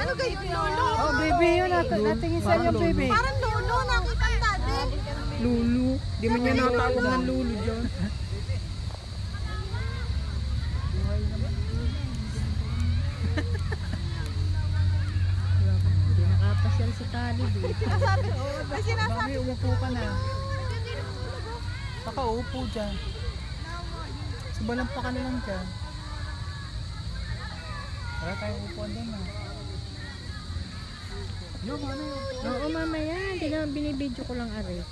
Ano kayo, lolo? Oh, baby yun. Natingin sa iyo, baby. Parang lolo, nakita ang dati. Lulu. Di man niya natawag ng lulu dyan. Hindi nakapasyal si Kali dito. Sinasabi, may sinasabi. Mami, umupo ka na. Nakaupo dyan. Subalang pa ka na lang dyan. Wala tayong upuan doon na. Yo, ano yun? Oo, mamaya. Hindi naman binibidyo ko lang are.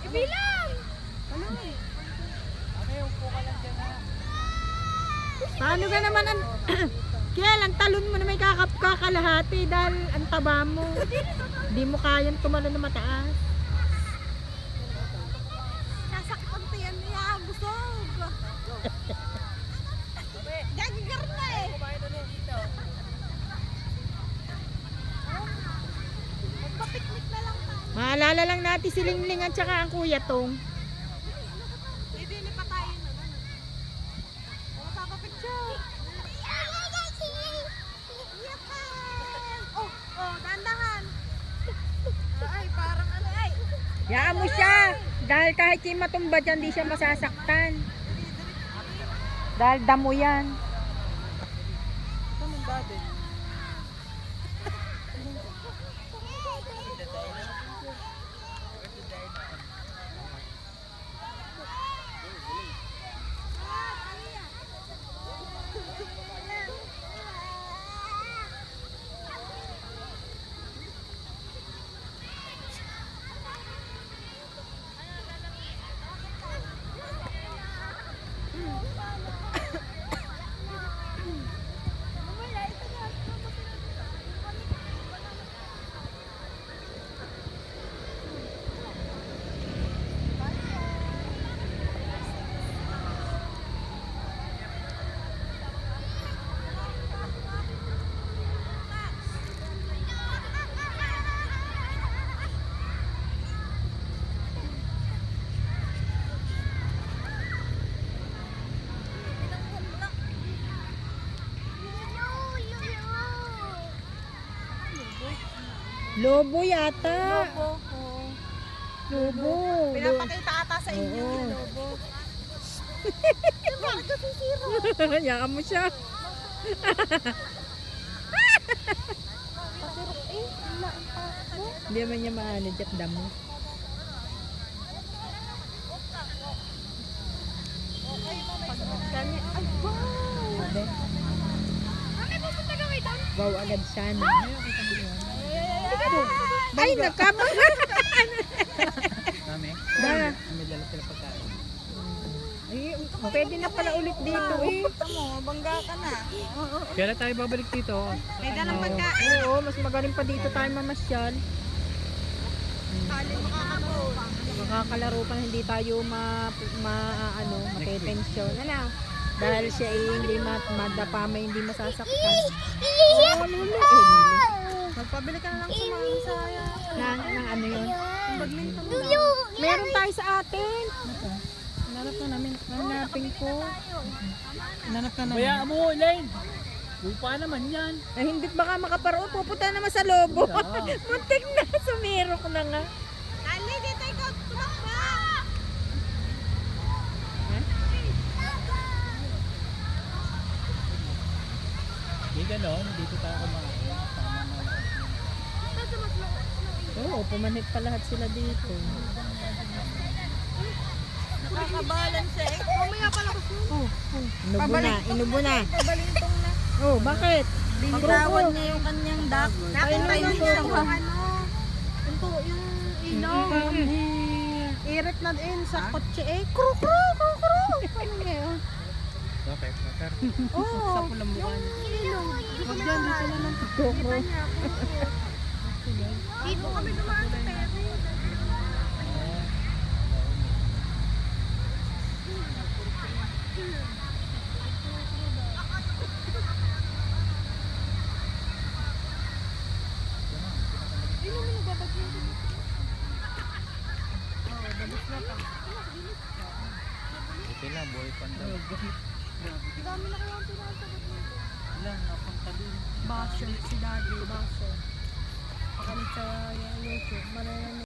Ibilang! Paano ka naman ang... Kaya lang, talon mo na may kakalahati dahil ang taba mo. Hindi mo kayang tumalo na mataas. Sasaktan to yan niya, busog. Gagigar na eh. Magpapiknik na lang tayo. Maalala lang natin si Lingling at saka ang Kuya Tong. Didili pa tayo nun. Ano? Papapicture. Oh, dandahan. Ay, parang ano ay. Yaan mo siya. Dahil kahit yung matumba dyan, di siya masasaktan. Dahil damo yan. Anong dati? Lobo yata. Lobo. Pinapakita ata sa inyo Oo. yung lobo. Bakit ka sisiro? Yaan mo siya. Pasirok eh. Wala ang pato. Hindi naman niya maano dyan damo. Kami, ay wow! Sabi, Mami, pupunta kami doon. wow agad sana. Ay, Ay, nagkamang. Mami? Ba? May dala sila pagkain. Ay, pwede na pala ulit dito eh. mo, bangga ka na. Kaya tayo babalik dito. May dalang pagkain. Oo, mas magaling pa dito tayo mamasyal. Kali makakabot. Makakalaro pa na hindi tayo matitensyon. Ano? Dahil siya eh, hindi madapa may hindi masasaktan. Oh, lulu. Magpabili ka na lang sa mga saya. Ng ano yun? Badminton na. Meron tayo sa atin. Hanap na namin. Hanapin ko. Nanap ka na. Bayaan mo, Elaine. Lupa naman yan. Eh, hindi baka makaparoon. Pupunta naman sa lobo. Yeah. Muntik na. Sumirok na nga. Kali, dito ikaw tumakba. Hindi ganon. Dito tayo kumain. Oo, pumanhit pa lahat sila dito. Nakakabalance eh. Mamaya pala ko siya. Inubo na, inubo na. Pabalintong na. Oh, bakit? Binitawan niya yung kanyang duck. Nakita Ayun, niya ayun. yung ano. Yung ilaw. Irit na din sa kotse eh. Kru. Ano niya yun? Bakit? Bakit? Oo. Sa pulang mukha niya. Ilong. Huwag dyan, dito na lang toko. Dito kami dumaan sa Perry. Ito lang, boy panda. Dami na kaya ang tinasagot mo. Ilan, napunta din. Basher, si daddy, basher. Pakalit sa YouTube,